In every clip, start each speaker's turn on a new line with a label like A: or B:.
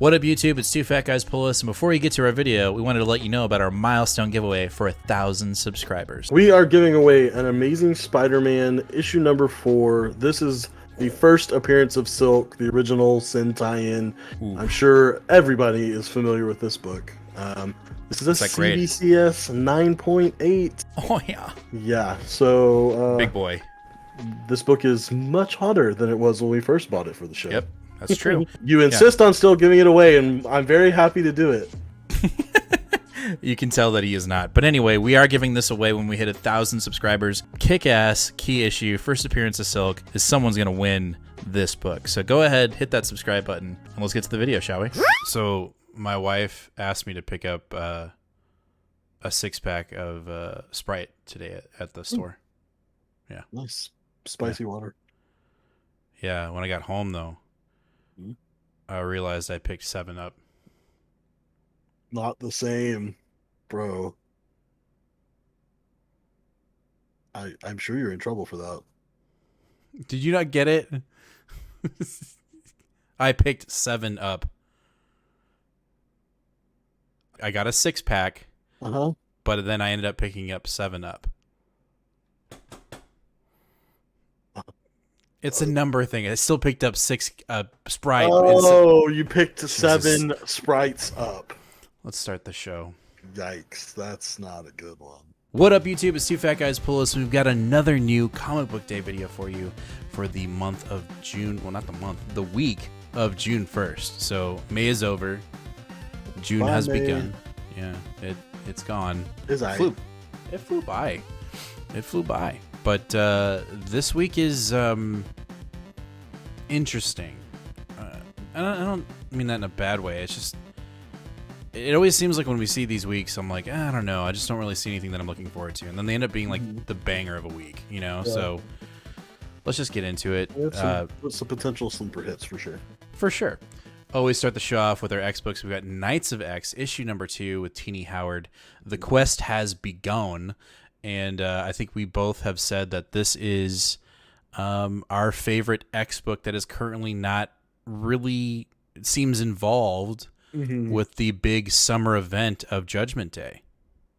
A: What up, YouTube? It's Two Fat Guys Pull Us, and before we get to our video, we wanted to let you know about our milestone giveaway for 1,000 subscribers.
B: We are giving away an Amazing Spider-Man issue number 4. This is the first appearance of Silk, the original Sin tie-in. I'm sure everybody is familiar with this book. This is a CBCS 9.8.
A: Oh, yeah.
B: Yeah, so...
A: Big boy.
B: This book is much hotter than it was when we first bought it for the show.
A: Yep, that's true.
B: You insist on still giving it away, and I'm very happy to do it.
A: You can tell that he is not. But anyway, we are giving this away when we hit 1,000 subscribers. Kick-ass, key issue, first appearance of Silk, is someone's going to win this book. So go ahead, hit that subscribe button, and let's get to the video, shall we? So my wife asked me to pick up a 6-pack of Sprite today at the store. Yeah.
B: Nice. Spicy water.
A: Yeah, when I got home, though, I realized I picked 7-Up.
B: Not the same, bro. I'm sure you're in trouble for that.
A: Did you not get it? I picked 7-Up. I got a 6-pack, but then I ended up picking up 7-Up. It's a number thing. I still picked up 6 Sprite.
B: Oh, you picked 7 Sprites up.
A: Let's start the show.
B: Yikes, that's not a good one.
A: What up, YouTube? It's Two Fat Guys Pull Us. We've got another new comic book day video for you for the month of June. Well, not the month, the week of June 1st. So May is over. June has begun. Yeah, it's gone.
B: It flew
A: by. It flew by. But this week is interesting. I don't mean that in a bad way. It's just, it always seems like when we see these weeks, I'm like, I don't know. I just don't really see anything that I'm looking forward to. And then they end up being like the banger of a week, you know? Yeah. So let's just get into it.
B: With some potential sleeper hits for sure.
A: For sure. Always start the show off with our X books. We've got Knights of X, issue number 2 with Teenie Howard. The quest has begun. And I think we both have said that this is our favorite X book that is currently not really, it seems, involved with the big summer event of Judgment Day.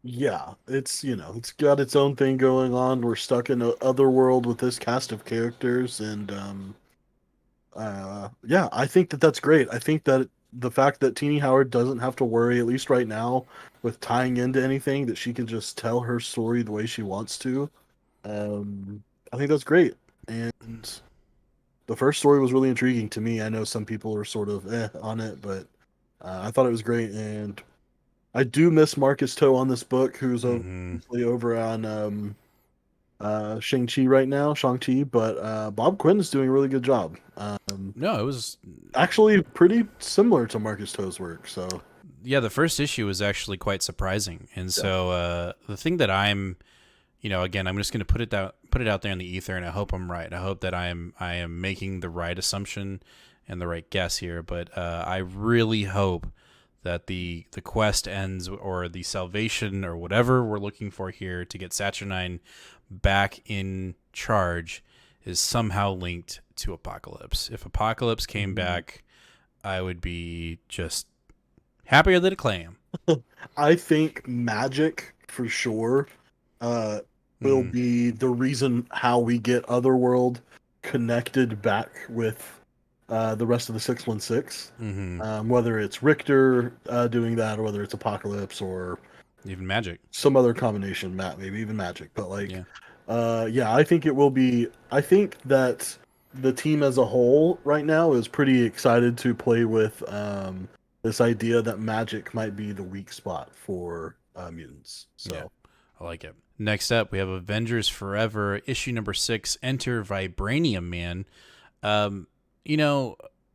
A: Yeah,
B: it's got its own thing going on. We're stuck in an Otherworld with this cast of characters, and yeah, I think that's great. I think that the fact that Teenie Howard doesn't have to worry, at least right now, with tying into anything, that she can just tell her story the way she wants to. I think that's great. And the first story was really intriguing to me. I know some people are sort of on it, but I thought it was great. And I do miss Marcus Toe on this book, who's over on Shang-Chi right now, but Bob Quinn is doing a really good job.
A: No, it was
B: actually pretty similar to Marcus Toe's work. So
A: yeah, the first issue was actually quite surprising. And so the thing that I'm, again, I'm just going to put it out there in the ether, and I hope I'm right. I hope that I am making the right assumption and the right guess here, but I really hope that the quest ends, or the salvation, or whatever we're looking for here to get Saturnine back in charge, is somehow linked to Apocalypse. If Apocalypse came back, I would be just happier than a clam.
B: I think magic, for sure, will be the reason how we get Otherworld connected back with the rest of the 616. Whether it's Richter doing that, or whether it's Apocalypse, or
A: even magic,
B: some other combination, maybe even magic. But I think it will be. I think that the team as a whole right now is pretty excited to play with this idea that magic might be the weak spot for mutants. So
A: yeah, I like it. Next up, we have Avengers Forever, issue number 6. Enter Vibranium Man.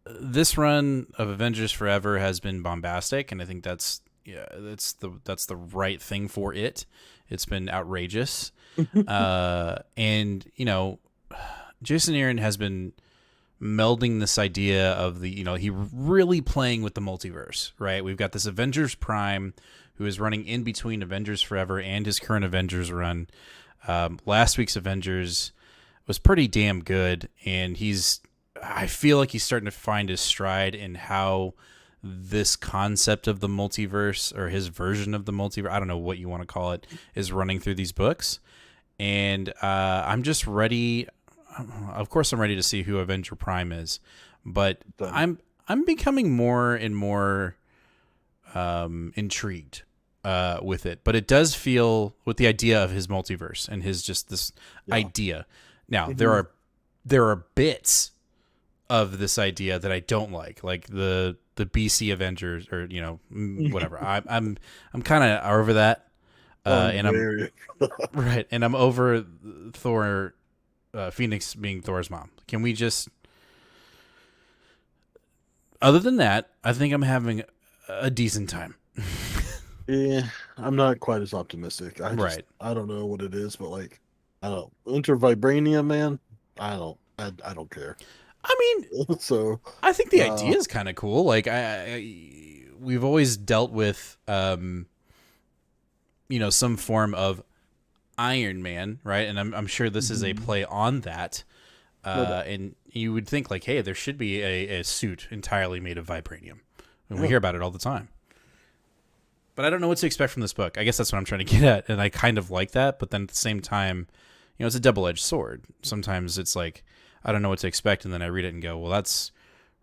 A: This run of Avengers Forever has been bombastic, and I think that's the right thing for it. It's been outrageous. And Jason Aaron has been melding this idea of he really playing with the multiverse, right? We've got this Avengers Prime who is running in between Avengers Forever and his current Avengers run. Last week's Avengers was pretty damn good, and I feel like he's starting to find his stride in how this concept of the multiverse, or his version of the multiverse, I don't know what you want to call it, is running through these books. And I'm just ready. Of course, I'm ready to see who Avenger Prime is, but
B: Done.
A: I'm becoming more and more intrigued with it. But it does feel, with the idea of his multiverse and his just this idea. Now there are bits of this idea that I don't like the BC Avengers, or whatever. I'm kind of over that. And I'm right, and I'm over Thor, Phoenix being Thor's mom. Can we just? Other than that, I think I'm having a decent time.
B: Yeah, I'm not quite as optimistic. I don't know what it is, but like, I don't know. Enter Vibranium, man. I don't care.
A: I mean,
B: So,
A: I think the idea is kind of cool. Like, we've always dealt with, some form of Iron Man, right? And I'm sure this is a play on that. And you would think, like, hey, there should be a suit entirely made of vibranium. And we hear about it all the time. But I don't know what to expect from this book. I guess that's what I'm trying to get at. And I kind of like that. But then at the same time, it's a double-edged sword. Sometimes it's like, I don't know what to expect. And then I read it and go, well, that's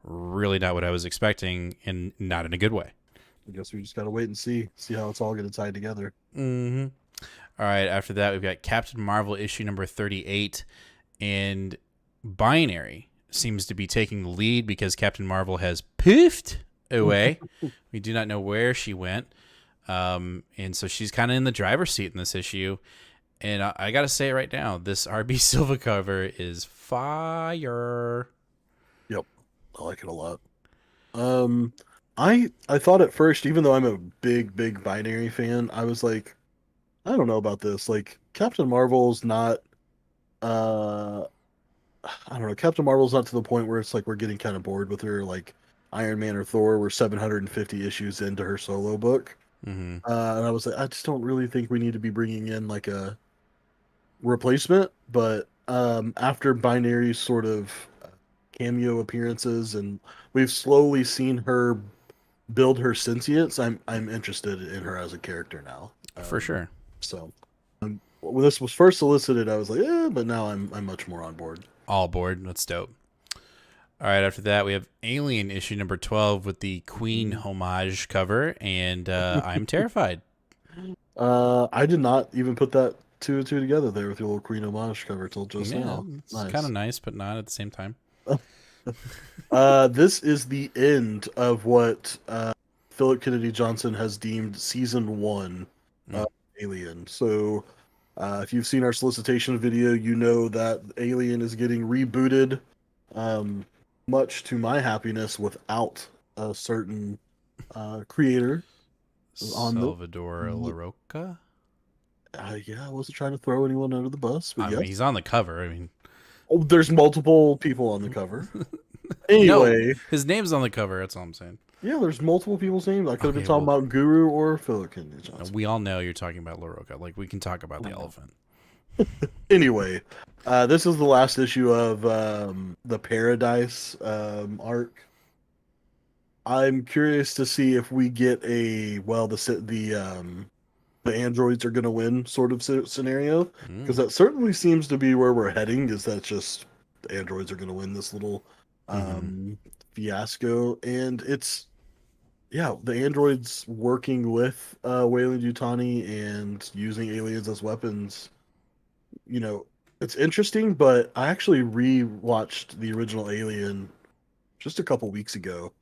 A: really not what I was expecting, and not in a good way.
B: I guess we just got to wait and see how it's all going to tie together.
A: Mm-hmm. All right. After that, we've got Captain Marvel issue number 38. And Binary seems to be taking the lead because Captain Marvel has poofed away. We do not know where she went. And so she's kind of in the driver's seat in this issue. And I got to say it right now, this RB Silva cover is fire.
B: Yep. I like it a lot. I thought at first, even though I'm a big Binary fan, I was like, I don't know about this. Like, Captain Marvel's not I don't know, Captain Marvel's not to the point where it's like we're getting kind of bored with her, like Iron Man or Thor. We're 750 issues into her solo book.
A: Mm-hmm.
B: And I was like, I just don't really think we need to be bringing in like a replacement. But after Binary's sort of cameo appearances, and we've slowly seen her build her sentience, I'm interested in her as a character now.
A: For sure.
B: So when this was first solicited, I was like, but now I'm much more on board.
A: All aboard. That's dope. All right. After that, we have Alien issue number 12 with the Queen homage cover, and I'm terrified.
B: I did not even put that two and two together there with your little Queen homage cover till just now.
A: It's kind of nice, but not at the same time.
B: This is the end of what Philip Kennedy Johnson has deemed season 1 of Alien. So if you've seen our solicitation video, you know that Alien is getting rebooted, much to my happiness, without a certain creator.
A: Salvador LaRocca?
B: Yeah, I wasn't trying to throw anyone under the bus, but
A: I mean, he's on the cover. I mean,
B: there's multiple people on the cover. Anyway,
A: no, his name's on the cover. That's all I'm saying.
B: Yeah, there's multiple people's names. I could have been talking about Guru or Philip Kennedy Johnson.
A: We all know you're talking about LaRocca. Like, we can talk about the elephant.
B: Anyway, this is the last issue of the Paradise arc. I'm curious to see if we get the androids are going to win sort of scenario, because that certainly seems to be where we're heading. Is that just the androids are going to win this little fiasco? And it's the androids working with Weyland Yutani and using aliens as weapons. It's interesting, but I actually re-watched the original Alien just a couple weeks ago,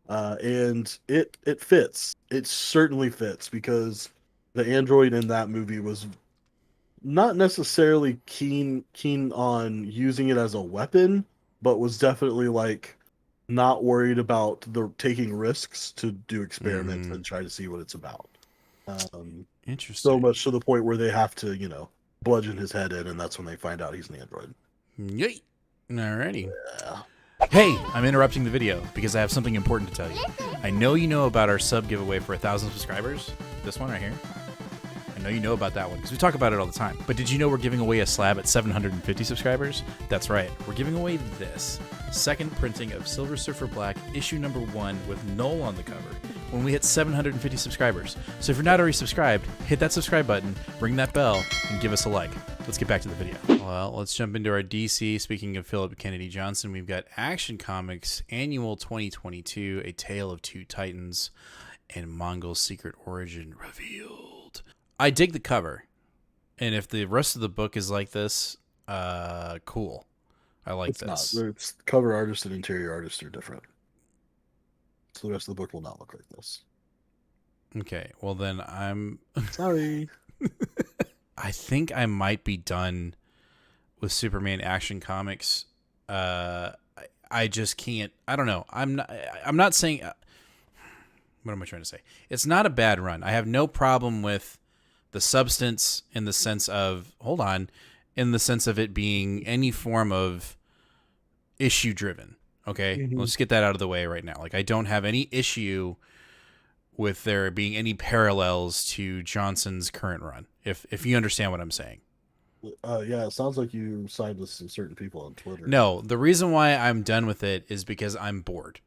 B: and it fits. It certainly fits, because the android in that movie was not necessarily keen on using it as a weapon, but was definitely like not worried about taking risks to do experiments and try to see what it's about.
A: Interesting.
B: So much to the point where they have to, bludgeon his head in, and that's when they find out he's an android.
A: Yay! Alrighty.
B: Yeah.
A: Hey, I'm interrupting the video because I have something important to tell you. I know you know about our sub giveaway for 1,000 subscribers. This one right here. I know you know about that one because we talk about it all the time. But did you know we're giving away a slab at 750 subscribers? That's right. We're giving away this. second printing of Silver Surfer Black issue number 1 with Null on the cover when we hit 750 subscribers. So if you're not already subscribed, hit that subscribe button, ring that bell, and give us a like. Let's get back to the video. Well, let's jump into our DC. Speaking of Philip Kennedy Johnson, we've got Action Comics Annual 2022, A Tale of Two Titans, and Mongol's Secret Origin revealed. I dig the cover, and if the rest of the book is like this, cool. I like this.
B: It's cover artist and interior artist are different. So the rest of the book will not look like this.
A: Okay, well then I'm...
B: Sorry.
A: I think I might be done with Superman Action Comics. I just can't... I don't know. I'm not saying... what am I trying to say? It's not a bad run. I have no problem with the substance in the sense of... Hold on. In the sense of it being any form of issue driven. Okay, Let's get that out of the way right now. Like, I don't have any issue with there being any parallels to Johnson's current run, if you understand what I'm saying.
B: Yeah, it sounds like you signed with some certain people on Twitter.
A: No, the reason why I'm done with it is because I'm bored.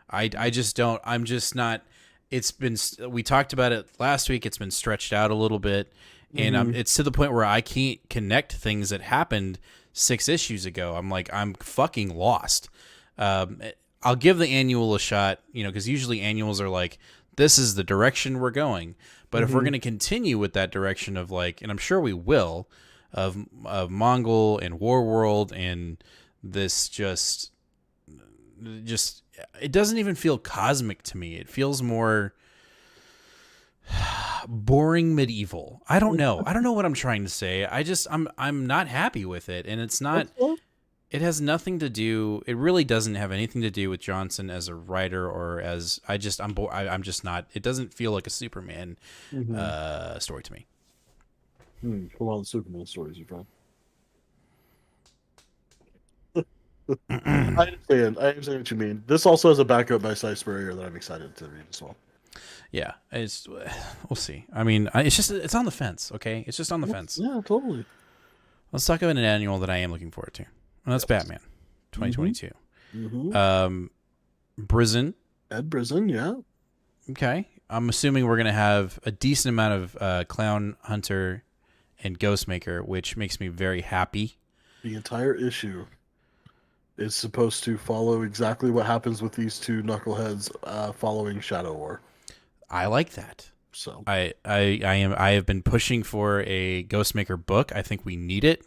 A: I just don't. I'm just not. It's been. We talked about it last week. It's been stretched out a little bit, and it's to the point where I can't connect things that happened 6 issues ago. I'm like, I'm fucking lost. I'll give the annual a shot, because usually annuals are like, this is the direction we're going. But if we're going to continue with that direction of like, and I'm sure we will, of Mongol and Warworld and this just it doesn't even feel cosmic to me. It feels more boring medieval. I don't know what I'm trying to say. I'm not happy with it, and it's not. It has nothing to do. It really doesn't have anything to do with Johnson as a writer or as I'm just not. It doesn't feel like a Superman story to me.
B: From all the Superman stories you've read. I understand what you mean. This also has a backup by Cy Spurrier that I'm excited to read as well.
A: Yeah, we'll see. I mean, it's on the fence. Okay, it's just on the fence.
B: Yeah, totally.
A: Let's talk about an annual that I am looking forward to. And that's Batman, 2022. Brizzen.
B: Ed Brizzen, yeah.
A: Okay. I'm assuming we're going to have a decent amount of Clown Hunter and Ghostmaker, which makes me very happy.
B: The entire issue is supposed to follow exactly what happens with these two knuckleheads following Shadow War. I
A: like that.
B: So
A: I have been pushing for a Ghostmaker book. I think we need it.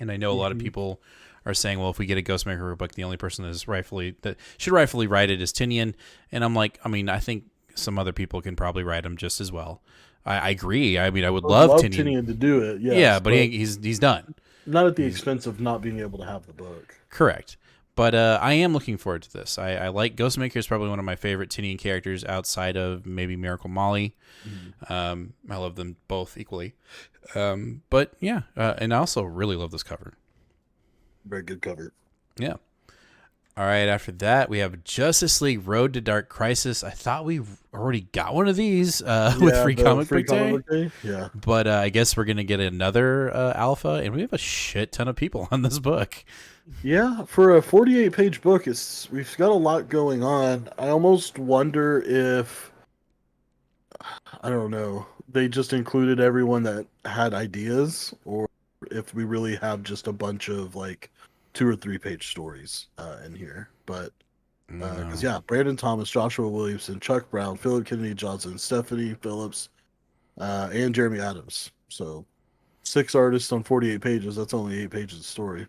A: And I know a lot of people are saying, well, if we get a Ghostmaker book, the only person that should rightfully write it is Tinian. And I'm like, I think some other people can probably write them just as well. I agree. I mean, I would love
B: Tinian to do it. Yes,
A: yeah, but he's done.
B: Not at the expense of not being able to have the book.
A: Correct. But I am looking forward to this. I like Ghostmaker is probably one of my favorite Tinian characters outside of maybe Miracle Molly. I love them both equally. But yeah, and I also really love this cover.
B: Very good cover.
A: Yeah. All right, after that, we have Justice League Road to Dark Crisis. I thought we already got one of these with Free Comic Book Day.
B: Yeah.
A: But I guess we're going to get another alpha, and we have a shit ton of people on this book.
B: Yeah, for a 48-page book, we've got a lot going on. I almost wonder if, I don't know, they just included everyone that had ideas, or if we really have just a bunch of like 2 or 3 page stories in here. But because Brandon Thomas, Joshua Williamson, Chuck Brown, Philip Kennedy Johnson, Stephanie Phillips, and Jeremy Adams. So 6 artists on 48 pages. That's only 8 pages of story.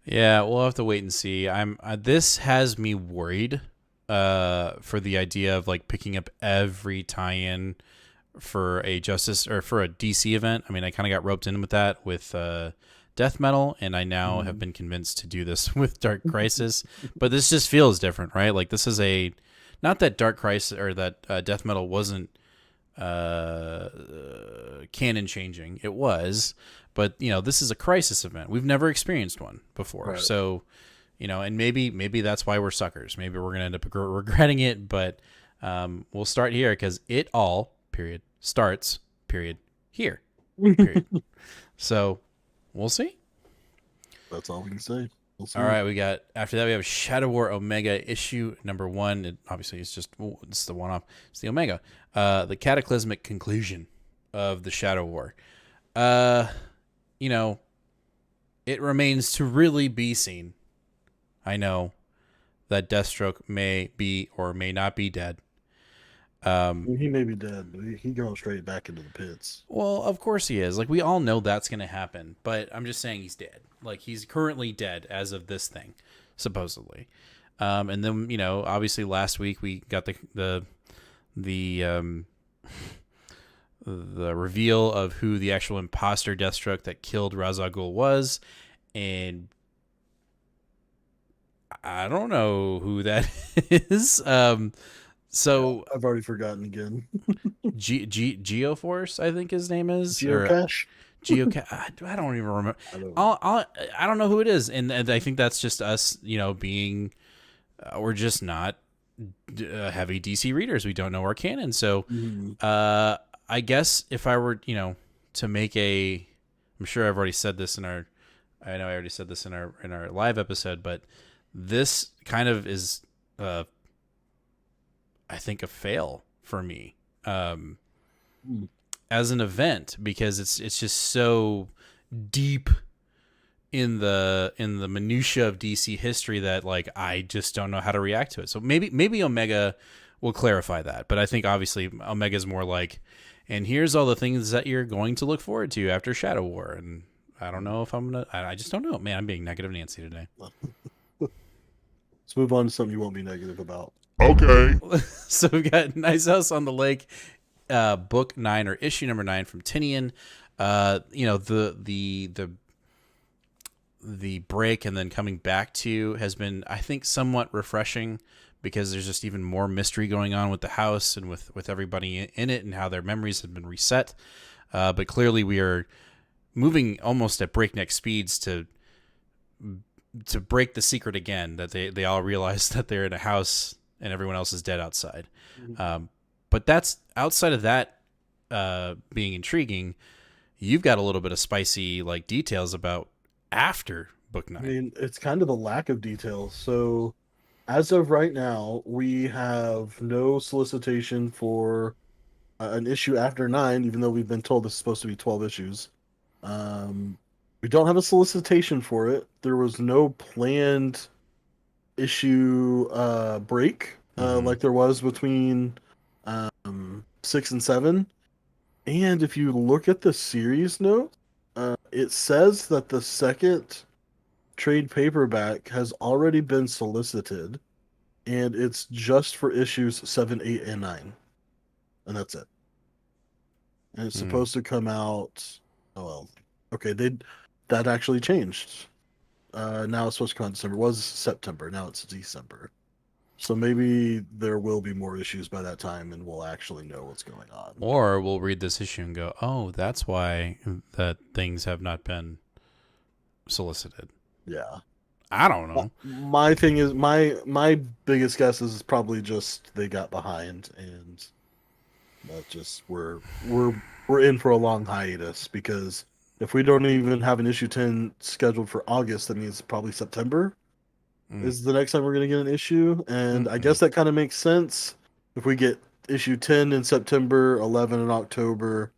A: Yeah, we'll have to wait and see. This has me worried for the idea of like picking up every tie-in for a Justice or for a DC event. I mean, I kind of got roped in with that with Death Metal, and I now have been convinced to do this with Dark Crisis. But this just feels different, right? Like this is not that Dark Crisis or that Death Metal wasn't canon changing. It was. But, this is a crisis event. We've never experienced one before. Right. So, and maybe that's why we're suckers. Maybe we're going to end up regretting it. But we'll start here because it all, period, starts, period, here, period. So, we'll see.
B: That's all we can say. We'll
A: All
B: see.
A: right, after that we have Shadow War Omega issue number 1. It obviously it's the one off. It's the Omega. The cataclysmic conclusion of the Shadow War. Uh, you know, it remains to really be seen. I know that Deathstroke may be or may not be dead.
B: I mean, he may be dead, but he goes straight back into the pits.
A: Well, of course he is. Like, we all know that's going to happen, but I'm just saying he's dead. Like, he's currently dead as of this thing, supposedly. And then, obviously last week we got the the reveal of who the actual imposter Deathstroke that killed Ra's al Ghul was, and I don't know who that is.
B: Yeah,
A: So
B: I've already forgotten again.
A: Geoforce, I think his name is, or
B: Geocache?
A: Geocache. I don't even remember.
B: I don't know.
A: I don't know who it is, and I think that's just us, being we're just not heavy DC readers. We don't know our canon, so
B: Mhm.
A: I guess if I were, to make I'm sure I've already said this I know I already said this in our live episode, but this kind of is, I think, a fail for me. Um,
B: Mm.
A: as an event, because it's just so deep in the minutia of DC history that, like, I just don't know how to react to it. So maybe Omega will clarify that, but I think obviously Omega's more like, and here's all the things that you're going to look forward to after Shadow War, and I don't know if I'm gonna. I just don't know, man. I'm being negative Nancy today.
B: Let's move on to something you won't be negative about.
C: Okay.
A: So we've got Nice House on the Lake, book 9 or issue number 9 from Tinian. The break and then coming back to has been, I think, somewhat refreshing, because there's just even more mystery going on with the house and with everybody in it and how their memories have been reset. But clearly we are moving almost at breakneck speeds to break the secret again, that they all realize that they're in a house and everyone else is dead outside. But that's outside of that being intriguing. You've got a little bit of spicy, like, details about after book 9.
B: I mean, it's kind of a lack of details. So, as of right now, we have no solicitation for an issue after 9, even though we've been told this is supposed to be 12 issues. Um, we don't have a solicitation for it. There was no planned issue break
A: Mm-hmm.
B: like there was between 6 and 7. And if you look at the series note, it says that the second trade paperback has already been solicited, and it's just for issues 7, 8, and 9. And that's it. And it's
A: Mm.
B: supposed to come out. Oh, well. Okay, that actually changed. Now it's supposed to come out in December. It was September. Now it's December. So maybe there will be more issues by that time, and we'll actually know what's going on.
A: Or we'll read this issue and go, oh, that's why that things have not been solicited.
B: Yeah.
A: I don't know.
B: My thing is my biggest guess is probably just they got behind, and that just we're in for a long hiatus, because if we don't even have an issue 10 scheduled for August, that means probably September
A: Mm.
B: is the next time we're going to get an issue. And I
A: Mm-mm.
B: guess that kind of makes sense if we get issue 10 in September, 11 in October,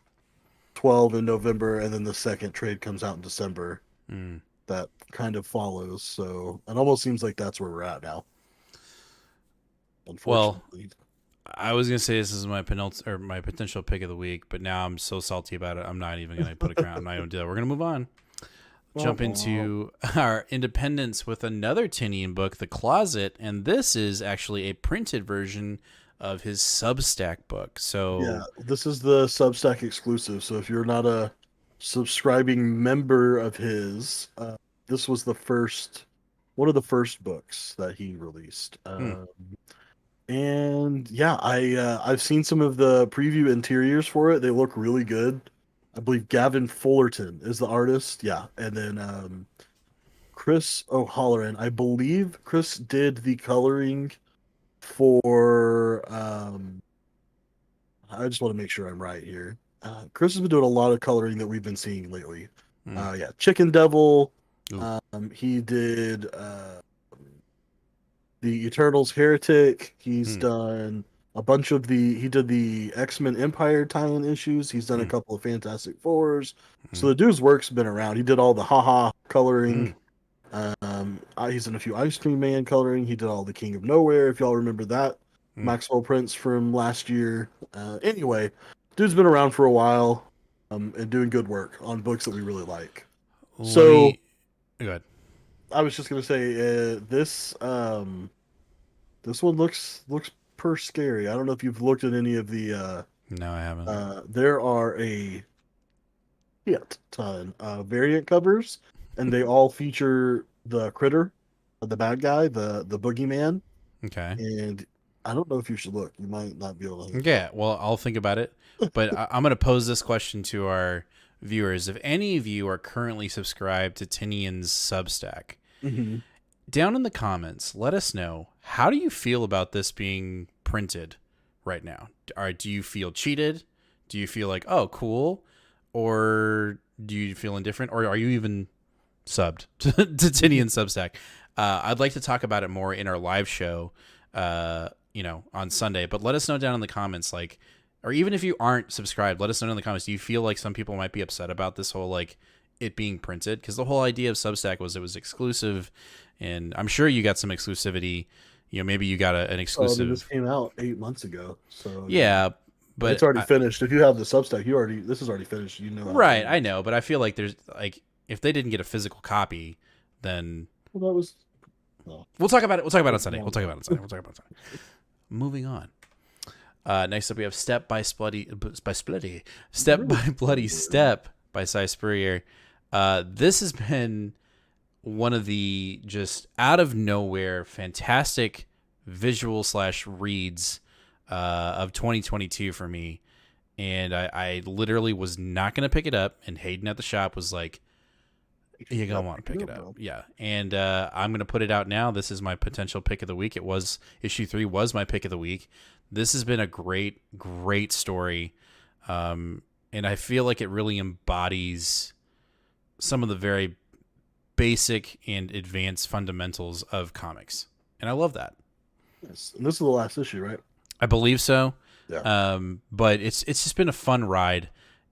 B: 12 in November, and then the second trade comes out in December.
A: Mm.
B: That kind of follows. So it almost seems like that's where we're at now,
A: Well,
B: unfortunately.
A: I was gonna say this is my my potential pick of the week, but now I'm so salty about it. I'm not even gonna put a crown. I'm not even do that. We're gonna move on. Jump into our Independence with another Tinian book, The Closet, and this is actually a printed version of his Substack book.
B: Yeah,
A: So,
B: this is the Substack exclusive. So if you're not a subscribing member of his, this was the first one of the first books that he released.
A: hmm.
B: And yeah, I've seen some of the preview interiors for it. They look really good. I believe Gavin Fullerton is the artist. Yeah, and then Chris O'Halloran. I believe Chris did the coloring for I just want to make sure I'm right here. Chris has been doing a lot of coloring that we've been seeing lately.
A: Hmm.
B: Yeah, Chicken Devil.
A: Ooh.
B: He did the Eternals Heretic. He's
A: Hmm.
B: done a bunch of the. He did the X-Men Empire tie-in issues. He's done a
A: Hmm.
B: couple of Fantastic Fours. So
A: Hmm.
B: the dude's work's been around. He did all the haha
A: Hmm.
B: coloring. He's done a few Ice Cream Man coloring. He did all the King of Nowhere, if y'all remember that.
A: Hmm.
B: Maxwell Prince from last year. Anyway, dude's been around for a while, and doing good work on books that we really like.
A: Let
B: So
A: me go ahead.
B: I was just gonna say, this one looks per scary. I don't know if you've looked at any of the.
A: No, I haven't.
B: There are a shit ton of variant covers, and they all feature the critter, the bad guy, the boogeyman.
A: Okay.
B: And I don't know if you should look. You might not be able to handle
A: Yeah. Well, I'll think about it. But I'm going to pose this question to our viewers. If any of you are currently subscribed to Tinian's Substack,
B: it.
A: down in the comments, let us know, how do you feel about this being printed right now? Do you feel cheated? Do you feel like, oh, cool? Or do you feel indifferent? Or are you even subbed to Tinian Substack? I'd like to talk about it more in our live show, on Sunday. But let us know down in the comments, like, or even if you aren't subscribed, let us know in the comments. Do you feel like some people might be upset about this whole like it being printed? Because the whole idea of Substack was it was exclusive, and I'm sure you got some exclusivity. Maybe you got an
B: Oh, I mean, this
A: exclusive.
B: came out 8 months ago, so
A: Yeah,
B: it's
A: but
B: already finished. If you have the Substack, this is already finished. You know how it
A: right, I
B: ends.
A: know, but I feel like there's like if they didn't get a physical copy, then
B: Well, that was no,
A: we'll talk about it. We'll talk about it on
B: that's
A: Sunday.
B: long
A: We'll talk
B: ago.
A: about it on Sunday. We'll talk about it on Sunday. Moving on. Next up, we have Step
B: Really?
A: by Bloody Step by Cy Spurrier. This has been one of the just out of nowhere fantastic visual slash reads of 2022 for me. And I literally was not going to pick it up. And Hayden at the shop was like, you're
B: Yeah,
A: going to want to
B: pick
A: pick
B: it
A: it
B: up,
A: up.
B: bro.
A: Yeah. And I'm going to put it out now. This is my potential pick of the week. It was issue 3 was my pick of the week. This has been a great, great story. And I feel like it really embodies some of the very basic and advanced fundamentals of comics. And I love that.
B: Yes, and this is the last issue, right?
A: I believe so.
B: Yeah.
A: But it's just been a fun ride.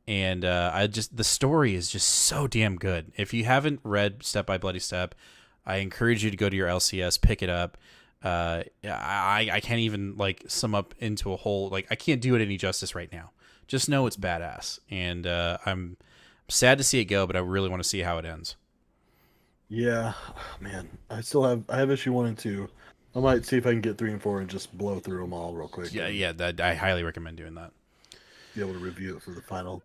A: And the story is just so damn good. If you haven't read Step by Bloody Step, I encourage you to go to your LCS, pick it up. I can't even like sum up into a whole, like, I can't do it any justice right now. Just know it's badass. And I'm sad to see it go, but I really want to see how it ends.
B: Yeah, man. I have issue 1 and 2. I might see if I can get 3 and 4 and just blow through them all real quick
A: Yeah,
B: and
A: yeah, I highly recommend doing that.
B: be able to review it for the final.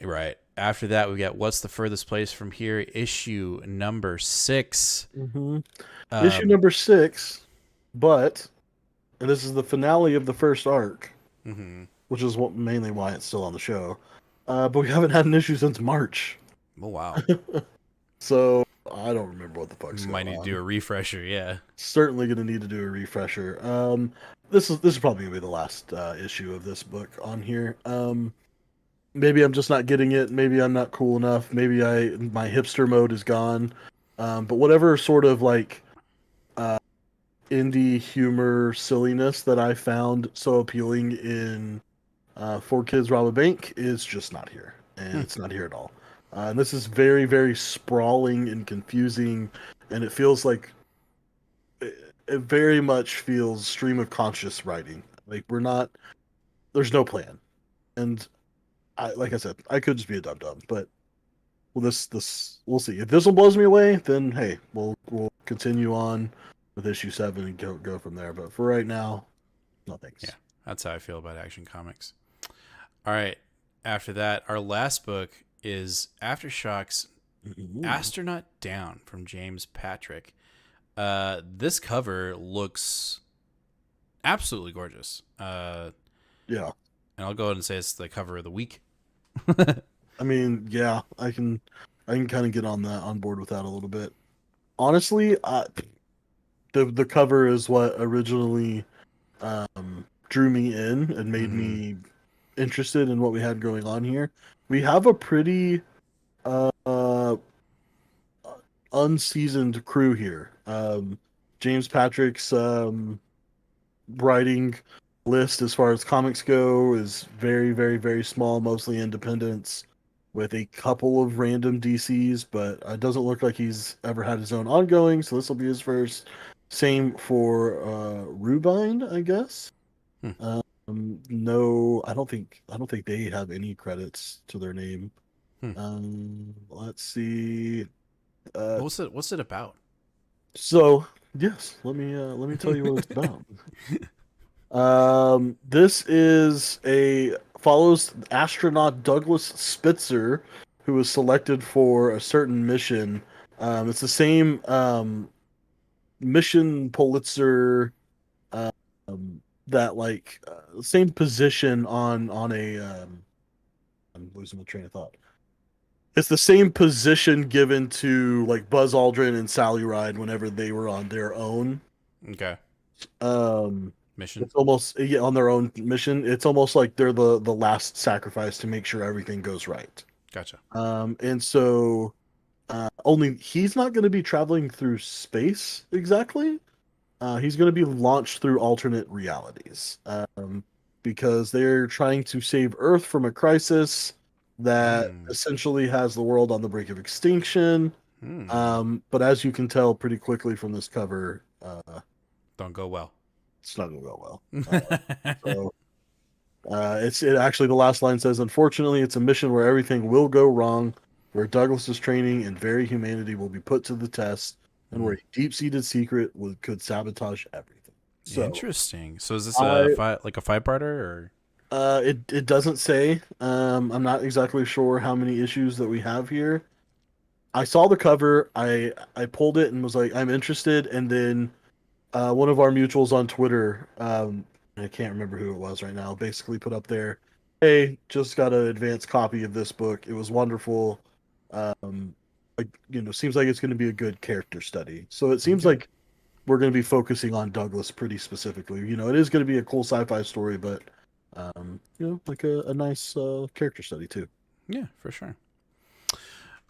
A: Right. After that, we got What's the Furthest Place from Here, issue number 6.
B: hmm Issue
A: Um,
B: number 6, but and this is the finale of the first arc,
A: mhm.
B: which is mainly why it's still on the show. But we haven't had an issue since March,
A: Oh, wow.
B: so I don't remember what the fuck's
A: Might
B: going
A: need to do
B: on.
A: a refresher, yeah.
B: Certainly going to need to do a refresher. This is probably gonna be the last issue of this book on here. Maybe I'm just not getting it. Maybe I'm not cool enough. Maybe my hipster mode is gone. But whatever sort of like uh, indie humor silliness that I found so appealing in Four Kids Rob a Bank is just not here, and
A: Hmm.
B: it's not here at all. And this is very, very sprawling and confusing, and it feels like it very much feels stream of conscious writing. Like we're not, there's no plan, and like I said, I could just be a dum dum, but well, this we'll see. If this one blows me away, then hey, we'll continue on with issue 7 and go from there. But for right now, no
A: Yeah,
B: thanks.
A: that's how I feel about Action Comics. All right. After that, our last book is Aftershocks
B: Mhm.
A: Astronaut Down from James Patrick. This cover looks absolutely gorgeous.
B: Yeah,
A: And I'll go ahead and say it's the cover of the week.
B: I mean, yeah, I can kind of get on board with that a little bit. Honestly, the cover is what originally drew me in and made
A: Mm-hmm.
B: me interested in what we had going on here. We have a pretty uh, unseasoned crew here. James Patrick's writing list as far as comics go is very, very, very small, mostly independents, with a couple of random DCs, but it doesn't look like he's ever had his own ongoing, so this will be his first. Same for Rubine, I guess.
A: Hmm.
B: No, I don't think they have any credits to their name. Let's see.
A: What's it about?
B: So yes, let me tell you what it's about. This is a follows astronaut Douglas Spitzer, who was selected for a certain mission. It's the same mission Pulitzer, that same position on a. I'm losing my train of thought. It's the same position given to like Buzz Aldrin and Sally Ride whenever they were on their own.
A: Okay. Mission.
B: It's almost, yeah, on their own mission. It's almost like they're the last sacrifice to make sure everything goes right.
A: Gotcha.
B: And so only he's not going to be traveling through space exactly. He's going to be launched through alternate realities, because they're trying to save Earth from a crisis that essentially has the world on the brink of extinction. But as you can tell pretty quickly from this cover,
A: don't go well.
B: It's not going to go well. It actually, the last line says, "Unfortunately, it's a mission where everything will go wrong, where Douglas's training and very humanity will be put to the test, and where a deep-seated secret could sabotage everything." So,
A: interesting. So is this like a five-parter or?
B: It doesn't say. I'm not exactly sure how many issues that we have here. I saw the cover. I pulled it and was like, I'm interested, and then one of our mutuals on Twitter, I can't remember who it was right now, basically put up there, "Hey, just got an advanced copy of this book. It was wonderful. Seems like it's going to be a good character study." So it seems like we're going to be focusing on Douglas pretty specifically. It is going to be a cool sci-fi story, but like a nice character study too.
A: Yeah, for sure.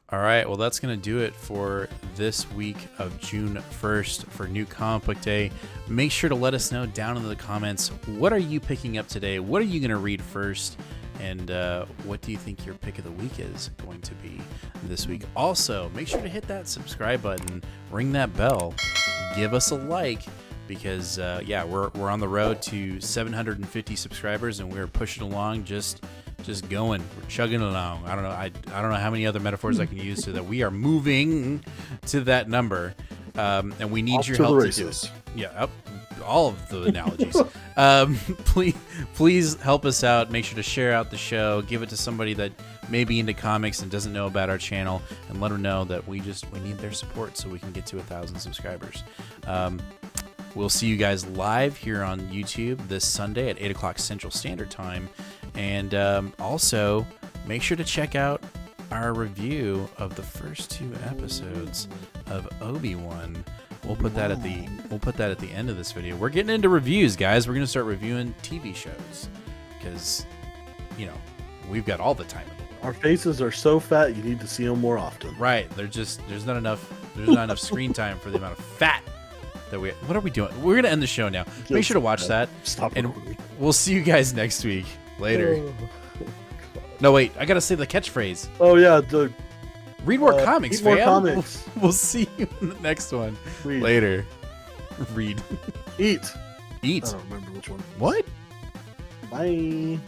A: All right, well, that's going to do it for this week of June 1st for New Comic Book Day. Make sure to let us know down in the comments, what are you picking up today? What are you going to read first? And what do you think your pick of the week is going to be this week? Also, make sure to hit that subscribe button, ring that bell, give us a like, because we're on the road to 750 subscribers, and we're pushing along, just going. We're chugging along. I don't know how many other metaphors I can use so that we are moving to that number, and we need your help to do it. Yeah, all of the analogies. Please help us out. Make sure to share out the show. Give it to somebody that may be into comics and doesn't know about our channel, and let them know that we need their support so we can get to 1,000 subscribers. We'll see you guys live here on YouTube this Sunday at 8 o'clock Central Standard Time. And also, make sure to check out our review of the first 2 episodes of Obi-Wan. We'll put that at the end of this video. We're getting into reviews, guys. We're going to start reviewing TV shows because, we've got all the time in the world.
B: Our faces are so fat, you need to see them more often.
A: Right. There's not enough screen time for the amount of fat. What are we doing? We're going to end the show now. Make sure to watch that.
B: Stop
A: and
B: recording.
A: We'll see you guys next week. Later. No, wait. I got to say the catchphrase.
B: Oh, yeah.
A: Read more comics,
B: read more
A: fam.
B: comics.
A: We'll see you in the next one.
B: Read.
A: Later. Read.
B: Eat.
A: Eat.
B: I don't remember which one.
A: What?
B: Bye.